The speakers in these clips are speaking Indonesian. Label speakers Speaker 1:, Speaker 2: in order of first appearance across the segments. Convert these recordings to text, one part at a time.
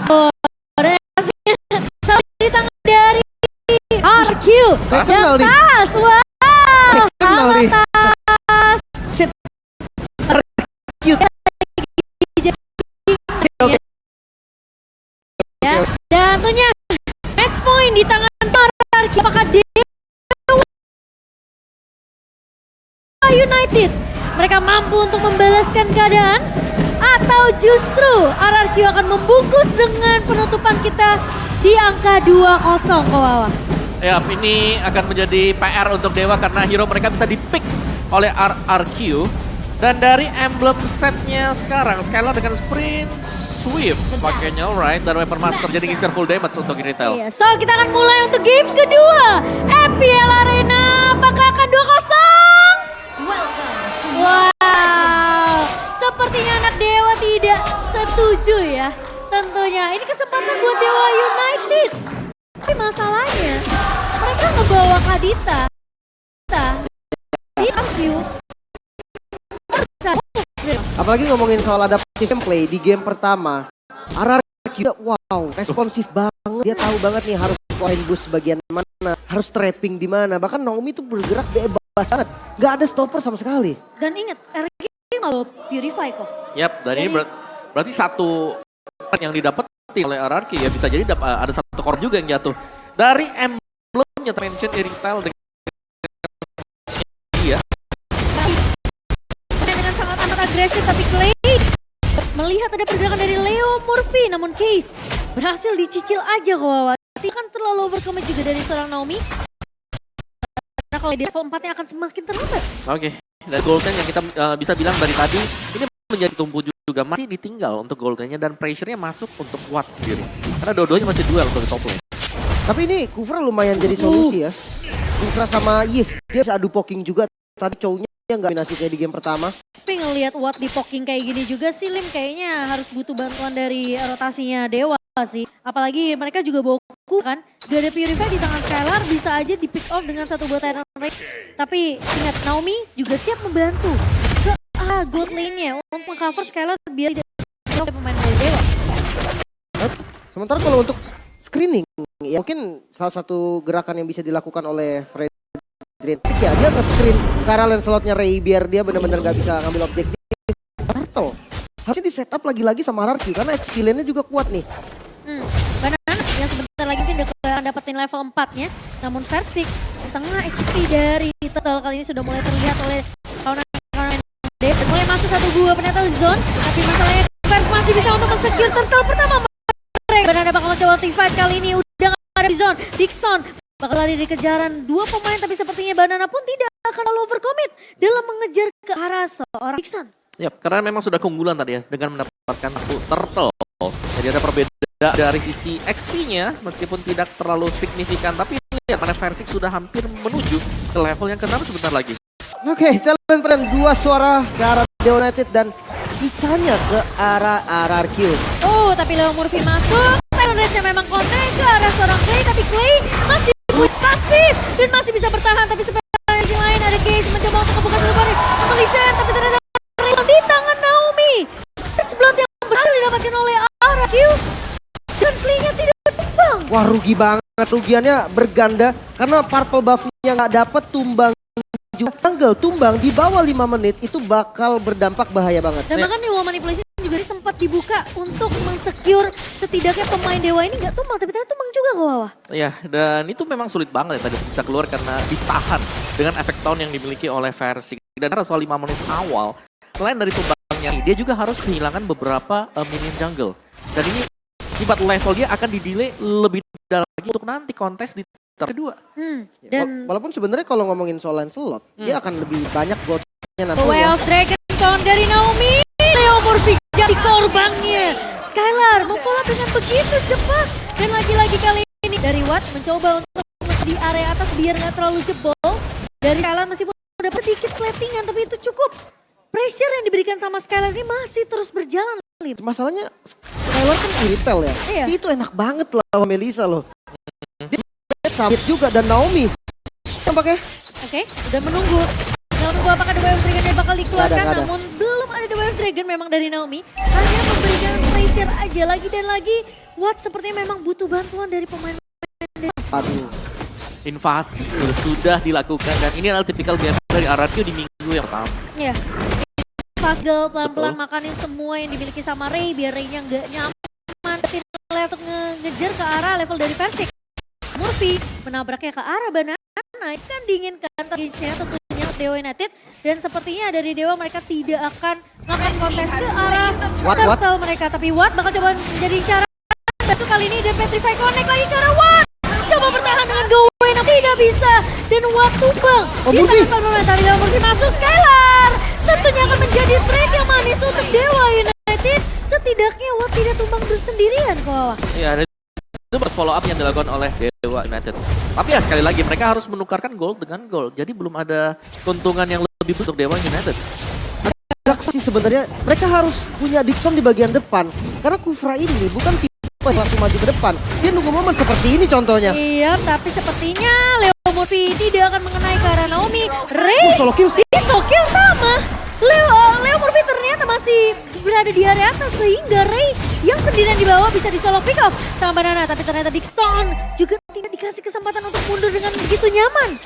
Speaker 1: Selalu di tangan dari RQ.
Speaker 2: Kenal nih.
Speaker 1: Tas, wah.
Speaker 2: Kenal nih.
Speaker 1: Tas.
Speaker 2: Shit. Cute.
Speaker 1: Ya. Dan tentunya match point di tangan RQ. Apakah Dewa United mereka mampu untuk membalaskan keadaan? Atau justru RRQ akan membungkus dengan penutupan kita di angka 2-0 ke bawah?
Speaker 3: Ya, ini akan menjadi PR untuk Dewa karena hero mereka bisa di-pick oleh RRQ. Dan dari emblem setnya sekarang, Skylar dengan Sprint Swift pakainya alright. Dan Weapon Master jadi ngincer full damage untuk Retail.
Speaker 1: Iya, so kita akan mulai untuk game kedua. FPL Arena, apakah akan 2-0? Wow, sepertinya anak Dewa tidak setuju ya. Tentunya ini kesempatan buat Dewa United. Tapi masalahnya mereka ngebawa Kadita di RQ.
Speaker 2: Apalagi ngomongin soal adaptif gameplay di game pertama. RRQ wow, responsif banget. Dia tahu banget nih harus point boost bagian mana, harus trapping di mana. Bahkan Naomi tuh bergerak bebas banget. Gak ada stopper sama sekali.
Speaker 1: Dan ingat, RQ mau Purify kok.
Speaker 3: Yap, dan ini berarti satu yang didapetin oleh RRQ ya bisa jadi ada satu core juga yang jatuh. Dari emblemnya mention Retail dengan dia.
Speaker 1: Dengan sangat amat agresif, tapi Clay melihat ada pergerakan dari Leo Murphy, namun Case berhasil dicicil aja ke bawah. Tapi kan terlalu overcommit juga dari seorang Naomi. Karena kalau di level 4-nya akan semakin terlambat.
Speaker 3: Oke, dan golden yang kita bisa bilang dari tadi ini menjadi tumpu juga masih ditinggal untuk goldennya dan pressure-nya masuk untuk Watt sendiri. Karena dua-duanya masih duel untuk top lane.
Speaker 2: Tapi ini Kufra lumayan jadi solusi ya. Kufra sama Yif, dia bisa adu poking juga. Tadi cowoknya nggak dominasi kayak di game pertama.
Speaker 1: Tapi ngelihat Watt di poking kayak gini juga sih, Lim kayaknya harus butuh bantuan dari rotasinya Dewa sih. Apalagi mereka juga bawa kuku kan. Gak ada Purify di tangan Skylar, bisa aja di pick off dengan satu buat Iron Ray. Tapi ingat, Naomi juga siap membantu ke gold lane-nya untuk mengcover Skylar biar tidak oleh pemain dari Dewa.
Speaker 2: Sementara kalau untuk screening, ya mungkin salah satu gerakan yang bisa dilakukan oleh Fred ya, dia nge-screen ke arah lane slotnya Ray biar dia benar-benar gak bisa ngambil objektif. Turtle harusnya di setup lagi-lagi sama RRQ karena XP lane-nya juga kuat nih.
Speaker 1: Banana yang sebentar lagi mungkin akan dapetin level 4-nya. Namun Versik setengah HP dari Turtle kali ini sudah mulai terlihat oleh kawan-kawan Dewa. Mulai masuk satu gua penetal zone, tapi masalahnya Vers masih bisa untuk men-secure Turtle pertama. Banana bakal mencoba fight kali ini, udah gak ada di zone. Dixon bakal lari dari kejaran dua pemain, tapi sepertinya Banana pun tidak akan terlalu overcommit dalam mengejar ke arah seorang Dixon.
Speaker 3: Yap, karena memang sudah keunggulan tadi ya dengan mendapatkan satu turtle. Jadi ada perbedaan dari sisi XP-nya meskipun tidak terlalu signifikan, tapi lihat mana Versik sudah hampir menuju ke level yang ke-6 sebentar lagi.
Speaker 2: Oke, talent friend, 2 suara ke arah Dewa United dan sisanya ke arah RRQ.
Speaker 1: Oh, tapi Leo Murphy masuk. Iron Rage memang konten ke arah seorang Clay, tapi Clay masih pasif dan masih bisa bertahan. Tapi sebenarnya yang lain ada Case mencoba untuk membuka telepon Melishan, tapi ternyata di tangan Naomi. First blood yang berhasil didapatkan oleh RRQ dan Clay-nya tidak tumbang.
Speaker 2: Wah, rugi banget. Rugiannya berganda karena purple buff-nya nggak dapet, tumbang juga. Jungle tumbang di bawah 5 menit itu bakal berdampak bahaya banget.
Speaker 1: Dan bahkan di wall manipulation juga sempat dibuka untuk men-secure setidaknya pemain Dewa ini nggak tumbang, tapi ternyata tumbang juga ke bawah.
Speaker 3: Iya, dan itu memang sulit banget ya tadi bisa keluar karena ditahan dengan efek taunt yang dimiliki oleh Versik. Dan soal 5 menit awal, selain dari tumbangnya, dia juga harus kehilangan beberapa minion jungle. Dan ini akibat level dia akan di-delay lebih dalam lagi untuk nanti kontes di kedua.
Speaker 1: Dan
Speaker 2: Walaupun sebenarnya kalau ngomongin soal Lancelot, dia akan lebih banyak goldnya nanti.
Speaker 1: Way of Dragon Taunt dari Naomi. Leo Murphy jadi korbannya. Skylar memfollow dengan begitu cepat. Dan lagi-lagi kali ini dari Watt mencoba untuk di area atas biar nggak terlalu jebol. Dari Skylar meskipun dapat sedikit platingan, tapi itu cukup. Pressure yang diberikan sama Skylar ini masih terus berjalan.
Speaker 2: Masalahnya Skylar kan Retail ya.
Speaker 1: Iya.
Speaker 2: Itu enak banget lah sama Melissa loh. Dia sabit juga dan Naomi. Tampaknya.
Speaker 1: Oke, udah menunggu. Tinggal tunggu apakah The Wave Dragon bakal dikeluarkan.
Speaker 2: Nggak ada.
Speaker 1: Namun belum ada The Wave Dragon memang dari Naomi. Hanya memberikan pressure aja lagi dan lagi. Watt sepertinya memang butuh bantuan dari pemain.
Speaker 2: Aduh.
Speaker 3: Invasi sudah dilakukan dan ini adalah tipikal behavior dari RRQ di minggu yang pertama.
Speaker 1: Ya. Pascal pelan-pelan makanin semua yang dimiliki sama Ray biar Ray-nya nggak nyaman. Tapi level ngejar ke arah level dari Persik. Murphy menabraknya ke arah Banana. Kan diinginkan targetnya tentunya Dewa United. Dan sepertinya dari Dewa mereka tidak akan melakukan kontes ke arah turtle mereka. Tapi Watt bakal coba menjadi cara. Batu kali ini dan Petrify connect lagi ke arah Watt. Coba bertahan dengan Gawain, tidak bisa. Dan Watt tumbang. Di tangan Banana tapi Dewa Murphy masuk Skylar. Tentunya akan menjadi trade yang manis untuk Dewa United. Setidaknya Watt tidak tumbang sendirian ke bawah.
Speaker 3: Iya, itu follow up yang dilakukan oleh Dewa United. Tapi ya sekali lagi mereka harus menukarkan gold dengan gold. Jadi belum ada keuntungan yang lebih besar untuk Dewa United.
Speaker 2: Sih sebenarnya mereka harus punya Dixon di bagian depan. Karena Kufra ini bukan tipe yang langsung maju ke depan. Dia nunggu momen seperti ini contohnya.
Speaker 1: Iya, tapi sepertinya Leo Murphy tidak akan mengenai ke arah Naomi. Ray,
Speaker 2: solo kill.
Speaker 1: Solo kill sama. Leo Murphy ternyata masih berada di area atas sehingga Ray yang sendirian di bawah bisa di solo pick off sama Banana. Tapi ternyata Dixon juga tidak dikasih kesempatan untuk mundur dengan begitu nyaman.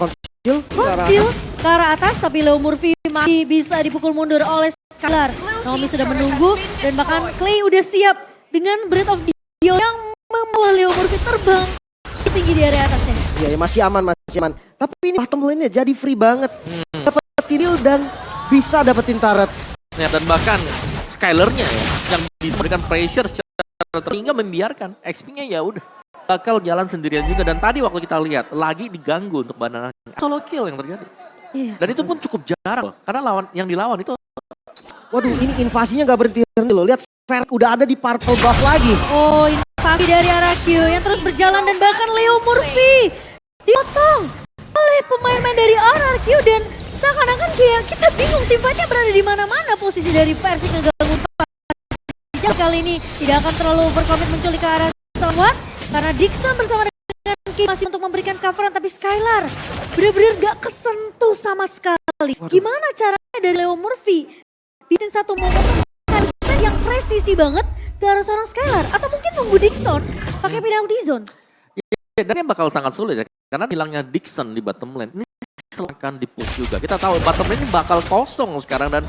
Speaker 1: Konsil ke arah atas tapi Leo Murphy masih bisa dipukul mundur oleh Skylar. Naomi sudah menunggu dan bahkan Clay udah siap dengan Breath of Dio yang membawa Leo Murphy terbang tinggi di area atasnya.
Speaker 2: Iya, ya, masih aman. Tapi ini bottom lane-nya jadi free banget. Dapat kill dan bisa dapetin turret.
Speaker 3: Ya, dan bahkan Skylar-nya ya, yang bisa memberikan pressure secara hingga membiarkan XP-nya ya udah bakal jalan sendirian juga. Dan tadi waktu kita lihat lagi diganggu untuk Banana solo kill yang terjadi.
Speaker 1: Iya.
Speaker 3: Dan itu pun cukup jarang loh, karena yang dilawan itu.
Speaker 2: Waduh, ini invasinya gak berhenti loh. Lihat Ferk udah ada di purple buff lagi.
Speaker 1: Oh, invasi dari RRQ yang terus berjalan dan bahkan Leo Murphy dipotong oleh pemain-pemain dari RRQ dan seakan-akan kayak kita bingung tim fight-nya berada di mana-mana. Posisi dari Persik ngeganggu Persik kali ini tidak akan terlalu overcommit menculik ke arah Watt karena Dixon bersama dengan Kim masih untuk memberikan coveran tapi Skylar benar-benar gak kesentuh sama sekali. Gimana caranya dari Leo Murphy bikin satu momen yang presisi banget ke arah seorang Skylar atau mungkin nunggu Dixon pakai penalty zone.
Speaker 3: Ya, dan yang bakal sangat sulit ya karena hilangnya Dixon di bottom lane ini akan di-push juga. Kita tahu bottom lane ini bakal kosong sekarang dan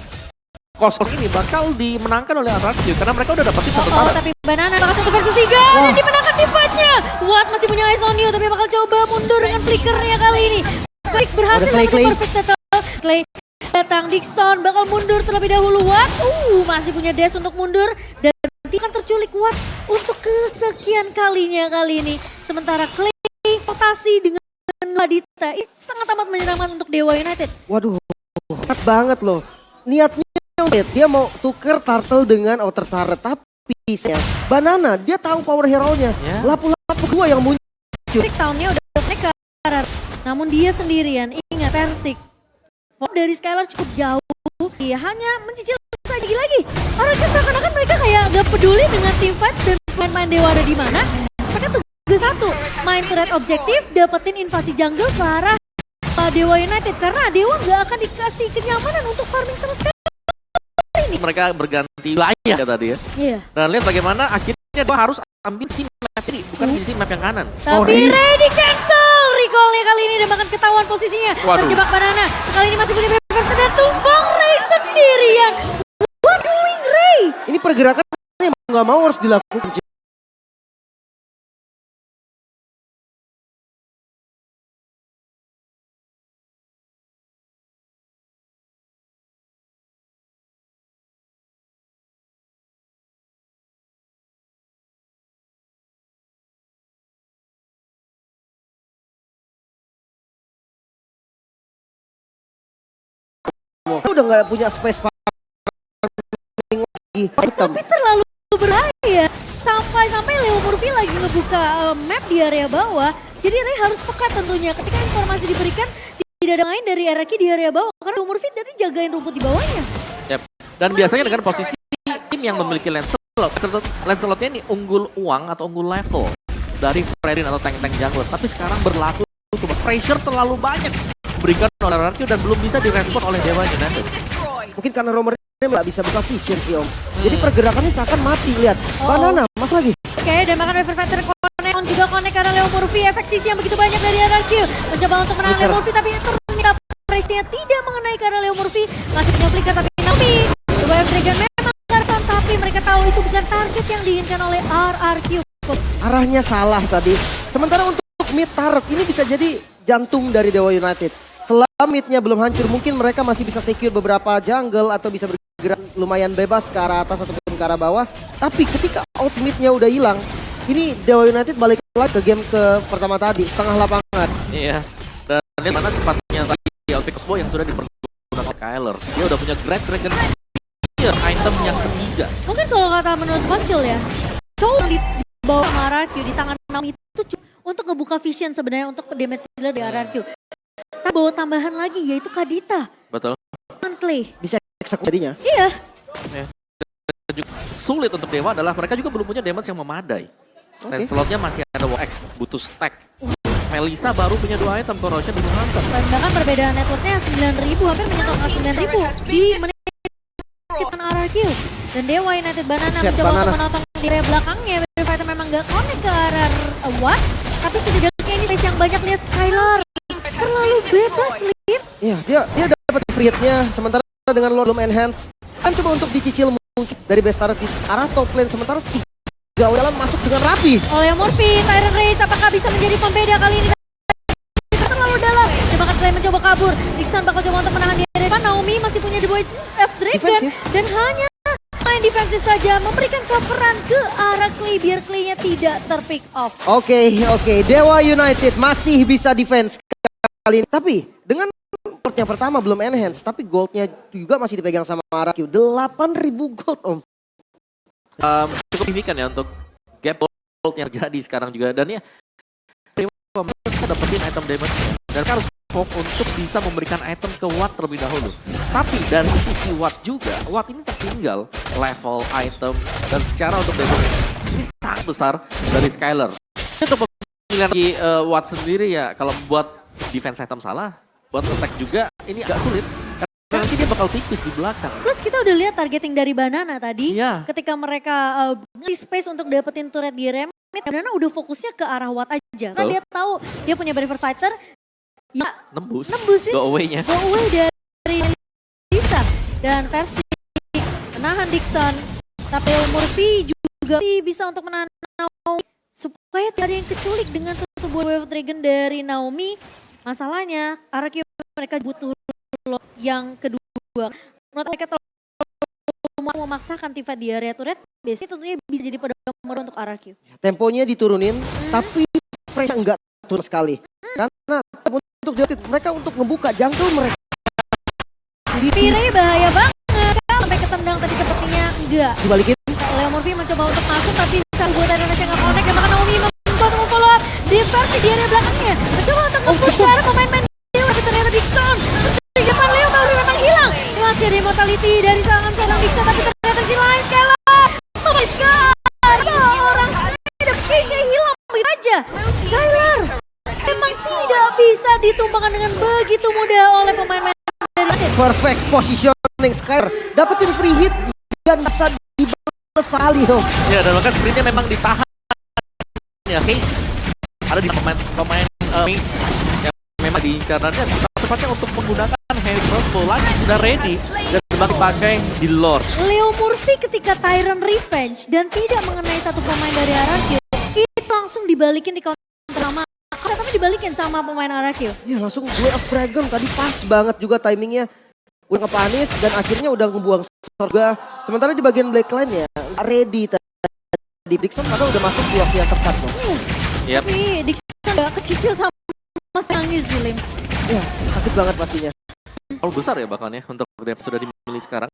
Speaker 3: kosong ini bakal dimenangkan oleh RRQ karena mereka udah dapetin satu turret.
Speaker 1: Tapi Banana bakal 1 versus 3 dan dimenangkan di fight-nya. Watt masih punya eyes on you tapi bakal coba mundur dengan flickernya kali ini. Flick berhasil untuk perfect total. Clay datang, Dixon bakal mundur terlebih dahulu. Watt masih punya dash untuk mundur dan nanti akan terculik Watt untuk kesekian kalinya kali ini. Sementara Clay rotasi dengan Ladita ini sangat amat menyeramkan untuk Dewa United.
Speaker 2: Waduh, hebat banget loh. Niatnya dia mau tuker turtle dengan outer turret tapi Banana dia tahu power hero-nya. Lapu-lapu dua yang muncul.
Speaker 1: Tahunnya udah naik ke arah. Namun dia sendirian. Ingat Persik dari Skylar cukup jauh, dia hanya mencicil saja lagi. Orang seakan-akan mereka kayak gak peduli dengan team fight dan main-main Dewa ada di mana. Mereka tugas satu, main turret objektif, dapetin invasi jungle ke arah Dewa United karena Dewa gak akan dikasih kenyamanan untuk farming sama sekali.
Speaker 3: Mereka berganti wilayah ya tadi ya.
Speaker 1: Iya.
Speaker 3: Dan lihat bagaimana akhirnya Dewa harus ambil si map ini, bukan sisi map yang kanan.
Speaker 1: Tapi ready cancel. Recall-nya kali ini dan bahkan ketahuan posisinya. Terjebak Banana. Kali ini masih punya preference dan tumbang Ray sendirian. What doing Ray?
Speaker 2: Ini pergerakan yang nggak mau harus dilakukan. Udah nggak punya space lagi.
Speaker 1: Tapi terlalu berbahaya. Sampai Leo Murphy lagi ngebuka map di area bawah. Jadi Ray harus peka tentunya ketika informasi diberikan tidak ada main dari RRQ di area bawah. Karena Leo Murphy tadi jagain rumput di bawahnya.
Speaker 3: Yep. Dan biasanya dengan posisi tim yang memiliki Lancelot-nya ini unggul uang atau unggul level dari Fredin atau tank-tank jungler. Tapi sekarang berlaku pressure terlalu banyak diberikan oleh RRQ dan belum bisa direspon oleh Dewa United.
Speaker 2: Mungkin karena Romernya nggak bisa buka vision sih Om. Jadi pergerakannya seakan mati, lihat. Banana, mas lagi.
Speaker 1: Oke, dan bahkan River Fighter connect on juga connect karena Leo Murphy. Efek sisi yang begitu banyak dari RRQ. Mencoba untuk menahan Leo Murphy tapi ternyata pressure tidak mengenai karena Leo Murphy. Masih punya flicker tapi Naomi. Coba Dragon memang Garson tapi mereka tahu itu bukan target yang diinginkan oleh RRQ.
Speaker 2: Arahnya salah tadi. Sementara untuk mid turret ini bisa jadi jantung dari Dewa United. Selama midnya belum hancur, mungkin mereka masih bisa secure beberapa jungle atau bisa bergerak lumayan bebas ke arah atas ataupun ke arah bawah. Tapi ketika out midnya udah hilang, ini Dewa United balik lagi ke game ke pertama tadi, setengah lapangan.
Speaker 3: Iya. Dan lihat mana cepatnya tadi Alpik Crossbow yang sudah dipergunakan Kyler. Dia udah punya Great Dragon item yang ketiga.
Speaker 1: Mungkin kalau kata menurut Koncil ya, coba di bawah sama RRQ di tangan Naomi itu untuk ngebuka vision sebenarnya untuk damage dealer di RRQ. Tapi bawa tambahan lagi yaitu Kadita.
Speaker 3: Betul.
Speaker 1: Clay.
Speaker 2: Bisa eksekusi jadinya.
Speaker 1: Iya.
Speaker 3: Sulit untuk Dewa adalah mereka juga belum punya damage yang memadai. Dan slotnya masih ada WX, butuh stack. Melissa baru punya 2 item, Corrosion di Hunter.
Speaker 1: Dan bahkan perbedaan networknya 9.000, hampir menyentuh 9.000 di menit RRQ. Dan Dewa United Banana mencoba untuk menotong di area belakangnya. River Fighter memang gak connect ke arah Watt. Tapi setidaknya ini space yang banyak, lihat Skylar. Terlalu bebas, Lip.
Speaker 2: Iya, dia dapat free hit-nya sementara dengan belum enhance. Kan coba untuk dicicil mungkin dari base turret di arah top lane, sementara 3 jalan masuk dengan rapi.
Speaker 1: Oleh Murphy, Tyrant Rage apakah bisa menjadi pembeda kali ini? Terlalu dalam. Dan bahkan Clay mencoba kabur. Dixon bakal coba untuk menahan di depan. Naomi masih punya The Boy F Dragon. Dan hanya main defensif saja, memberikan coveran ke arah Clay biar Clay-nya tidak terpick off.
Speaker 2: Oke. Dewa United masih bisa defense kali ini. Tapi dengan gold yang pertama belum enhance, tapi goldnya juga masih dipegang sama RRQ. 8.000 gold Om.
Speaker 3: Cukup signifikan ya untuk gap gold yang terjadi sekarang juga. Dan ya, kita dapetin item damage dan kita harus fokus untuk bisa memberikan item ke Watt terlebih dahulu. Tapi dari sisi Watt juga, Watt ini tertinggal level item dan secara untuk damage ini sangat besar dari Skylar. Untuk pemilihan di Watt sendiri ya, kalau buat defense item salah, buat attack juga ini agak sulit. Karena nanti dia bakal tipis di belakang.
Speaker 1: Plus kita udah lihat targeting dari Banana tadi.
Speaker 3: Iya.
Speaker 1: Ketika mereka di space untuk dapetin turret di remit, Banana udah fokusnya ke arah Watt aja. Karena dia tahu dia punya River Fighter. Ya, nembusin
Speaker 3: go away-nya.
Speaker 1: Go away dari Lisa. Dan versi menahan Dixon. Tapi Murphy juga bisa untuk menahan Naomi. Supaya tidak ada yang keculik dengan satu buah Wave Dragon dari Naomi. Masalahnya, RRQ mereka butuh yang kedua. Menurut mereka terlalu memaksakan Tifa di area turret. Biasanya tentunya bisa jadi pedomor untuk RRQ.
Speaker 2: Temponya diturunin, tapi pressure enggak turun sekali. Karena untuk mereka untuk ngebuka jungle mereka sendiri.
Speaker 1: Pire bahaya banget. Sampai ketendang tadi sepertinya enggak.
Speaker 2: Dibalikin.
Speaker 1: Leo Murphy mencoba untuk masuk tapi buat Indonesia nggak connect. Dan bahkan Naomi mencoba untuk follow up di versi di area belakangnya. Mencoba untuk nge-push ke arah pemain-pemain Leo. Tapi ternyata Dixon. Di depan Leo baru memang hilang. Masih ada immortality dari seorang Dixon. Tapi ternyata si lain Skylar. Oh my god. Seorang Skylar. Face-nya hilang begitu aja. Skylar. Memang tidak bisa ditumbangkan dengan begitu mudah oleh pemain-pemain dari United.
Speaker 2: Perfect positioning Skylar. Dapetin free hit dan bisa dibalas sekali dong.
Speaker 3: Ya, dan bahkan screen-nya memang ditahan. Ya, case ada di pemain mage yang memang diincar. Dan tepatnya untuk menggunakan heavy crossbow lagi sudah ready dan dipakai di Lord.
Speaker 1: Leo Murphy ketika Tyrant Revenge dan tidak mengenai satu pemain dari RRQ, itu langsung dibalikin di counter sama, tapi dibalikin sama pemain RRQ.
Speaker 2: Ya langsung Blade of Dragon tadi pas banget juga timingnya. Udah ngepanis dan akhirnya udah ngebuang surga. Sementara di bagian Blackline ya ready tadi. Dixon padahal udah masuk di waktu yang tepat loh.
Speaker 3: Yep.
Speaker 1: Tapi Dixon gak kecicil sama Mas nangis sih Lim.
Speaker 2: Ya sakit banget pastinya.
Speaker 3: Terlalu besar ya bahkan ya untuk Dev sudah dimiliki sekarang.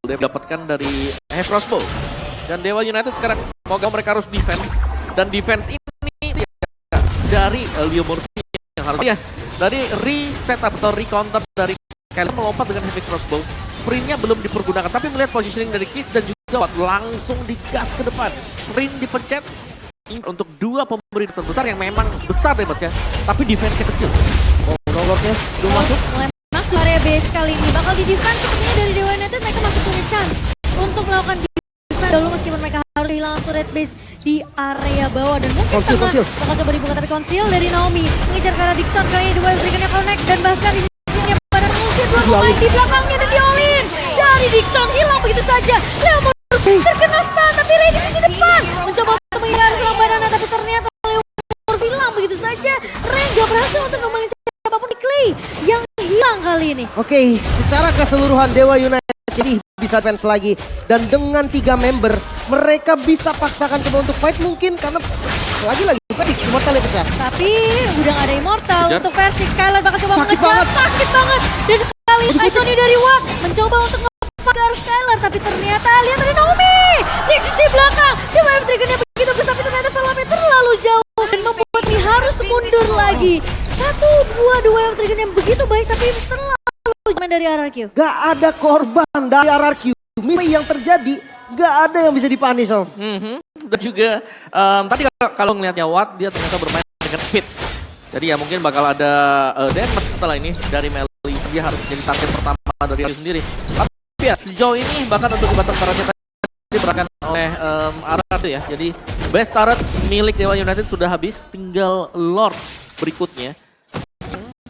Speaker 3: Dev dapatkan dari Heavy Crossbow. Dan Dewa United sekarang mau mereka harus defense. Dan defense ini dari Leo Murphy yang harus ya dari reset atau recounter dari kalian melompat dengan Heavy Crossbow. Sprintnya belum dipergunakan tapi melihat positioning dari Kiss dan juga langsung digas ke depan. Sprint dipencet untuk dua pemberi besar yang memang besar damage-nya tapi defense-nya kecil.
Speaker 2: Oh, slotnya belum masuk.
Speaker 1: Mulai masuk area base kali ini. Bakal di defense sepertinya dari Dewa United mereka masih punya chance untuk melakukan defense dulu meskipun mereka harus kehilangan turret base di area bawah. Dan mungkin
Speaker 2: Konsil,
Speaker 1: tengah
Speaker 2: konsil.
Speaker 1: bakal coba dibuka tapi konsil dari Naomi. Mengejar ke arah Dixon kali ini The Wild Dragon-nya connect dan bahkan di sisinya pada mungkin dua pemain di belakangnya dan di-all-in. Dari Dixon hilang begitu saja. Leo terkena stun tapi Ray di sisi depan. Mencoba untuk menghindari selang badannya tapi ternyata Leo hilang begitu saja. Ray gak berhasil untuk nemuin siapapun di Clay yang hilang kali ini.
Speaker 2: Oke, secara keseluruhan Dewa United jadi bisa fans lagi. Dan dengan 3 member, mereka bisa paksakan coba untuk fight mungkin karena lagi-lagi Persik, Immortal yang pecah.
Speaker 1: Tapi udah gak ada Immortal
Speaker 3: Kejar.
Speaker 1: untuk Persik. Skylar bakal coba
Speaker 2: Sakit
Speaker 1: mengejar.
Speaker 2: banget.
Speaker 1: Sakit banget. Dan kali ini Tony dari Watt mencoba untuk ngepak ke arah Skylar. Tapi ternyata lihat ada Naomi di sisi belakang. The Wild Dragon-nya begitu besar tapi ternyata Velame terlalu jauh. Dan membuat Mi harus mundur lagi. 1-2 The Wild Dragon yang begitu baik tapi terlalu jauh dari RRQ.
Speaker 2: Gak ada korban dari RRQ. Misplay yang terjadi, gak ada yang bisa dipanis Om.
Speaker 3: Dan juga tadi kalau ngelihatnya Watt dia ternyata bermain dengan speed. Jadi ya mungkin bakal ada damage setelah ini dari Melly. Dia harus menjadi target pertama dari dia sendiri. Tapi ya sejauh ini bahkan untuk di battle turretnya tadi diberikan oleh RRQ ya. Jadi best turret milik Dewa United sudah habis, tinggal Lord berikutnya.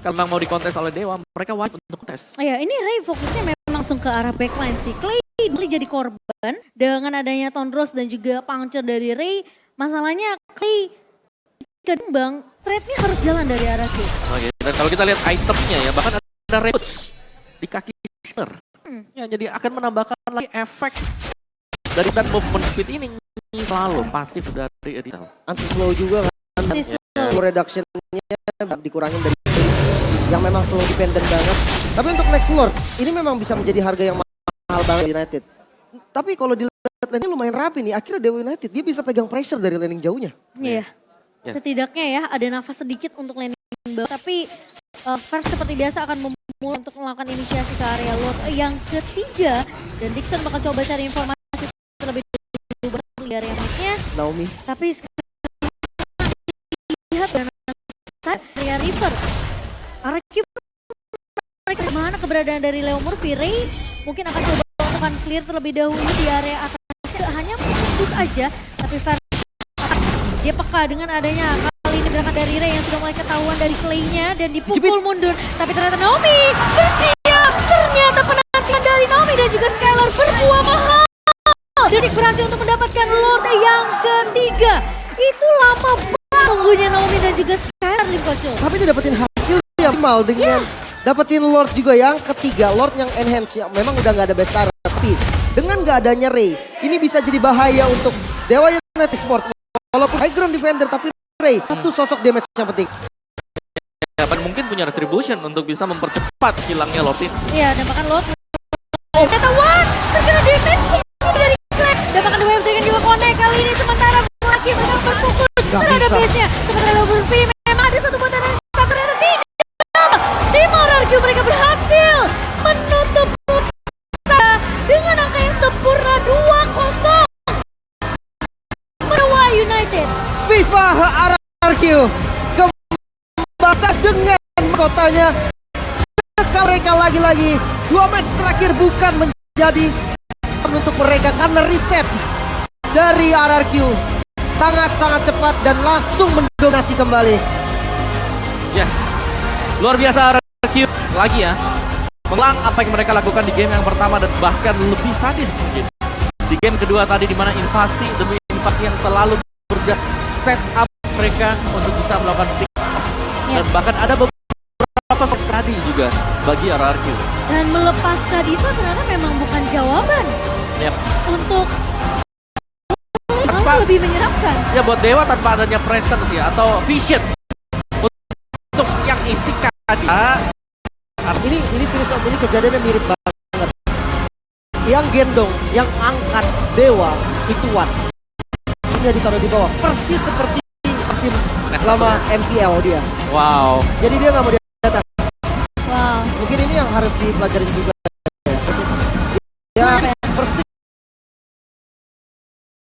Speaker 3: Kalau memang mau dikontes oleh Dewa, mereka wajib untuk kontes.
Speaker 1: Oh ya, ini Ray fokusnya memang langsung ke arah backline sih. Clay dulu jadi korban dengan adanya Tondros dan juga puncture dari Ray. Masalahnya Clay kembang, trade-nya harus jalan dari arah Q.
Speaker 3: Oke, dan kalau kita lihat itemnya ya, bahkan ada reboots di kaki Sister. Ya, jadi akan menambahkan lagi efek dari dan movement speed ini selalu pasif dari Edital.
Speaker 2: Anti slow juga kan.
Speaker 1: Si
Speaker 2: Slow reduction-nya dikurangin dari yang memang slow dependent banget. Tapi untuk next Lord, ini memang bisa menjadi harga yang mahal banget United. Tapi kalau dilihat lane-nya lumayan rapi nih, akhirnya Dewa United dia bisa pegang pressure dari laning jauhnya.
Speaker 1: Iya.
Speaker 3: Ya.
Speaker 1: Setidaknya ya ada nafas sedikit untuk landing bawah. Tapi First seperti biasa akan memulai untuk melakukan inisiasi ke area Lord yang ketiga. Dan Dixon bakal coba cari informasi terlebih dulu di area mid-nya.
Speaker 2: Naomi.
Speaker 1: Tapi sekarang lihat area River. RRQ mereka mana keberadaan dari Leo Murphy. Ray mungkin akan coba untuk clear terlebih dahulu di area atas. Tidak hanya fokus aja, tapi dia peka dengan adanya kali ini berangkat dari Ray yang sudah mulai ketahuan dari Clay-nya dan dipukul mundur. Tapi ternyata Naomi bersiap. Ternyata penantian dari Naomi dan juga Skylar berbuah mahal. Desik berhasil untuk mendapatkan Lord yang ketiga. Itu lama banget tunggunya Naomi dan juga Skylar Limkocho.
Speaker 2: Tapi dia dapetin hasil yang optimal dengan dapetin Lord juga yang ketiga. Lord yang enhance yang memang udah gak ada best turret. Tapi dengan gak adanya Ray, ini bisa jadi bahaya untuk Dewa United Sport. Walaupun high ground defender tapi Ray satu sosok damage yang penting.
Speaker 3: Ya, dan mungkin punya retribution untuk bisa mempercepat hilangnya Lord ini.
Speaker 1: Iya, dan bahkan Lord. Ternyata Watt terkena damage dari Clay. Dan bahkan The Wild Dragon juga connect kali ini. Sementara lagi mereka berfokus terhadap base-nya. Sementara Leo Murphy memang ada satu bocoran tapi ternyata tidak. Tim RRQ mereka berhasil menutup dengan angka yang sempurna 2-0. Dewa United.
Speaker 2: FIFA RRQ kembasa dengan kotanya. Mereka lagi-lagi 2 match terakhir bukan menjadi untuk mereka karena reset dari RRQ sangat-sangat cepat dan langsung mendominasi kembali.
Speaker 3: Yes, luar biasa RRQ lagi ya. Mengulang apa yang mereka lakukan di game yang pertama dan bahkan lebih sadis mungkin. Di game kedua tadi di mana invasi demi invasi yang selalu bekerja set up mereka untuk bisa melakukan pick off. Dan bahkan ada beberapa set tadi juga bagi RRQ.
Speaker 1: Dan melepas Kadito ternyata memang bukan jawaban
Speaker 3: Yep.
Speaker 1: untuk
Speaker 3: Tanpa-
Speaker 1: lebih menyeramkan.
Speaker 3: Ya buat Dewa tanpa adanya presence ya atau vision untuk yang isi tadi.
Speaker 2: Ini serius Om, ini kejadiannya mirip banget. Yang gendong, yang angkat Dewa itu Watt. Ini ditaruh di bawah, persis seperti tim selama MPL dia.
Speaker 3: Wow.
Speaker 2: Jadi dia nggak mau di atas.
Speaker 1: Wow.
Speaker 2: Mungkin ini yang harus dipelajarin juga